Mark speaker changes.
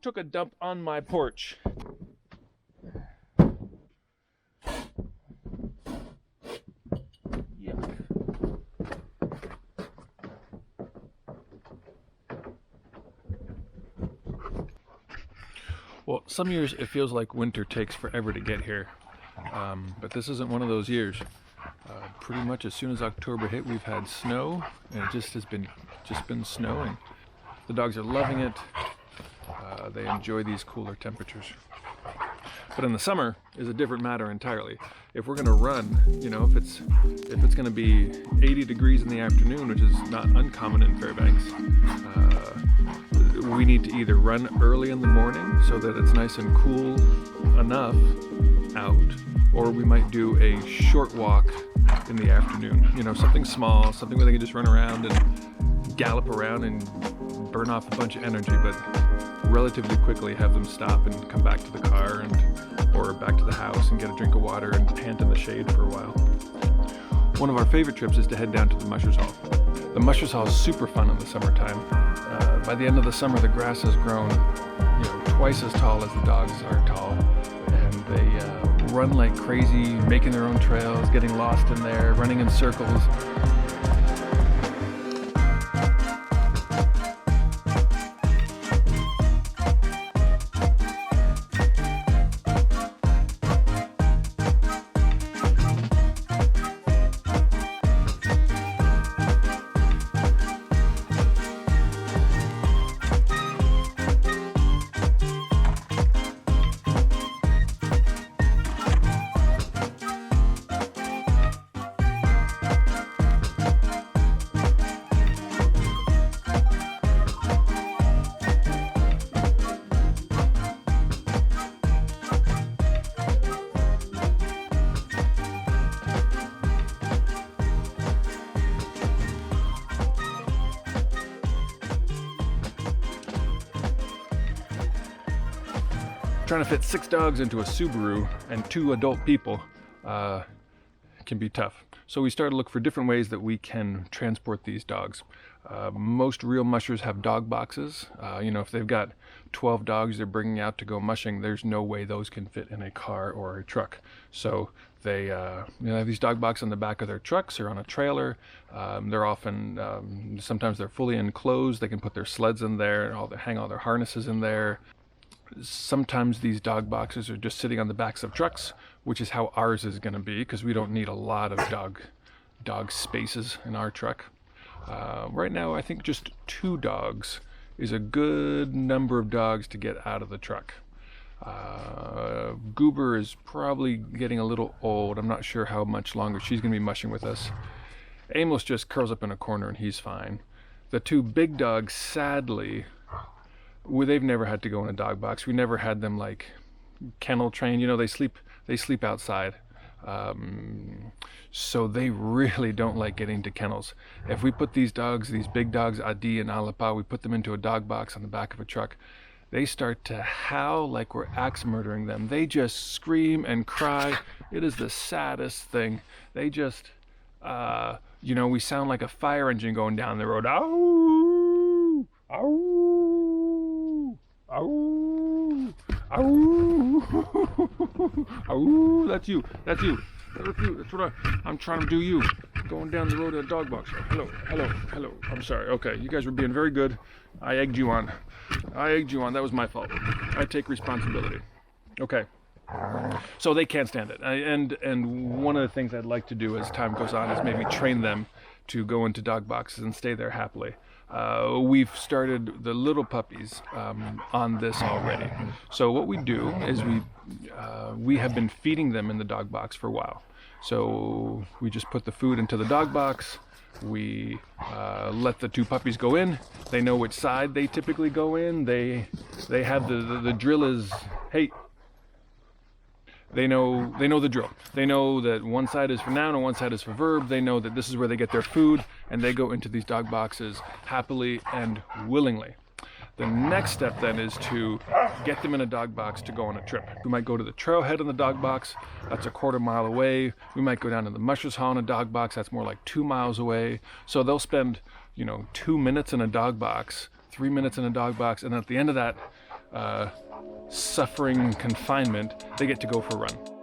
Speaker 1: took a dump on my porch? Yuck. Well, some years it feels like winter takes forever to get here, but this isn't one of those years. Pretty much as soon as October hit, we've had snow, and it just been snowing. The dogs are loving it. They enjoy these cooler temperatures. But in the summer is a different matter entirely. If we're gonna run, you know, if it's gonna be 80 degrees in the afternoon, which is not uncommon in Fairbanks, we need to either run early in the morning so that it's nice and cool enough out, or we might do a short walk in the afternoon. You know, something small, something where they can just run around and gallop around and burn off a bunch of energy, but relatively quickly have them stop and come back to the car or back to the house and get a drink of water and pant in the shade for a while. One of our favorite trips is to head down to the Mushers Hall. The Mushers Hall is super fun in the summertime. By the end of the summer, the grass has grown, you know, twice as tall as the dogs are tall, and they run like crazy, making their own trails, getting lost in there, running in circles. Trying to fit 6 dogs into a Subaru and 2 adult people can be tough. So we started to look for different ways that we can transport these dogs. Most real mushers have dog boxes. You know, if they've got 12 dogs they're bringing out to go mushing, there's no way those can fit in a car or a truck. So they have these dog boxes on the back of their trucks or on a trailer. They're often, sometimes they're fully enclosed. They can put their sleds in there and hang all their harnesses in there. Sometimes these dog boxes are just sitting on the backs of trucks, which is how ours is going to be, because we don't need a lot of dog spaces in our truck. Right now, I think just 2 dogs is a good number of dogs to get out of the truck. Goober is probably getting a little old. I'm not sure how much longer she's going to be mushing with us. Amos just curls up in a corner and he's fine. The 2 big dogs, sadly, they've never had to go in a dog box. We never had them like kennel trained. You know, they sleep outside. So they really don't like getting to kennels. If we put these dogs, these big dogs, Adi and Alapa, we put them into a dog box on the back of a truck, they start to howl like we're axe murdering them. They just scream and cry. It is the saddest thing. They just, you know, we sound like a fire engine going down the road. Ow! Ow! Ow! Ow! Ow! That's you. That's what I'm trying to do. You going down the road in a dog box. Hello. I'm sorry. Okay, you guys were being very good. I egged you on. That was my fault. I take responsibility. Okay. So they can't stand it. And one of the things I'd like to do as time goes on is maybe train them to go into dog boxes and stay there happily. We've started the little puppies on this already. So what we do is we have been feeding them in the dog box for a while. So we just put the food into the dog box. We let the 2 puppies go in. They know which side they typically go in. They have the drill is, hey. They know the drill. They know that one side is for noun and one side is for verb. They know that this is where they get their food, and they go into these dog boxes happily and willingly. The next step then is to get them in a dog box to go on a trip. We might go to the trailhead in the dog box. That's a 1/4 mile away. We might go down to the Mushers Hall in a dog box. That's more like 2 miles away. So they'll spend, 2 minutes in a dog box, 3 minutes in a dog box, and at the end of that, suffering confinement, they get to go for a run.